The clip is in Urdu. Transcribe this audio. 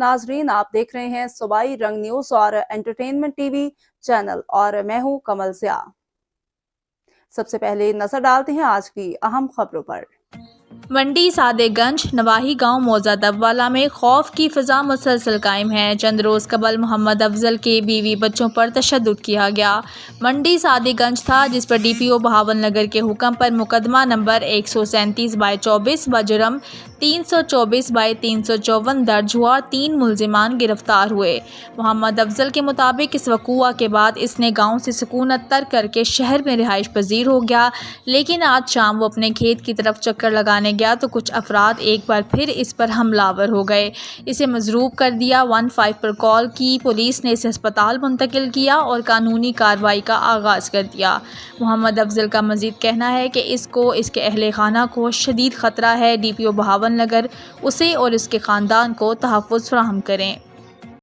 ناظرین، آپ دیکھ رہے ہیں صوبائی رنگ نیوز اور انٹرٹینمنٹ ٹی وی چینل اور میں ہوں کمل سیاہ۔ سب سے پہلے نظر ڈالتے ہیں آج کی اہم خبروں پر۔ منڈی سادے گنج نواحی گاؤں موزہ دبوالا میں خوف کی فضا مسلسل قائم ہے۔ چند روز قبل محمد افضل کے بیوی بچوں پر تشدد کیا گیا۔ منڈی سادے گنج تھا جس پر ڈی پی او بہاول نگر کے حکم پر مقدمہ نمبر 137/24 بجرم 324/354 درج ہوا اور 3 ملزمان گرفتار ہوئے۔ محمد افضل کے مطابق اس وقوع کے بعد اس نے گاؤں سے سکونت ترک کر کے شہر میں رہائش پذیر ہو گیا، لیکن آج شام وہ اپنے کھیت کی طرف چکر لگانے گیا تو کچھ افراد ایک بار پھر اس پر حملہ آور ہو گئے، اسے مضروب کر دیا۔ 15 پر کال کی پولیس نے اسے ہسپتال منتقل کیا اور قانونی کارروائی کا آغاز کر دیا۔ محمد افضل کا مزید کہنا ہے کہ اس کو اس کے اہل خانہ کو شدید خطرہ ہے۔ ڈی پی او بہاول نگر اسے اور اس کے خاندان کو تحفظ فراہم کریں۔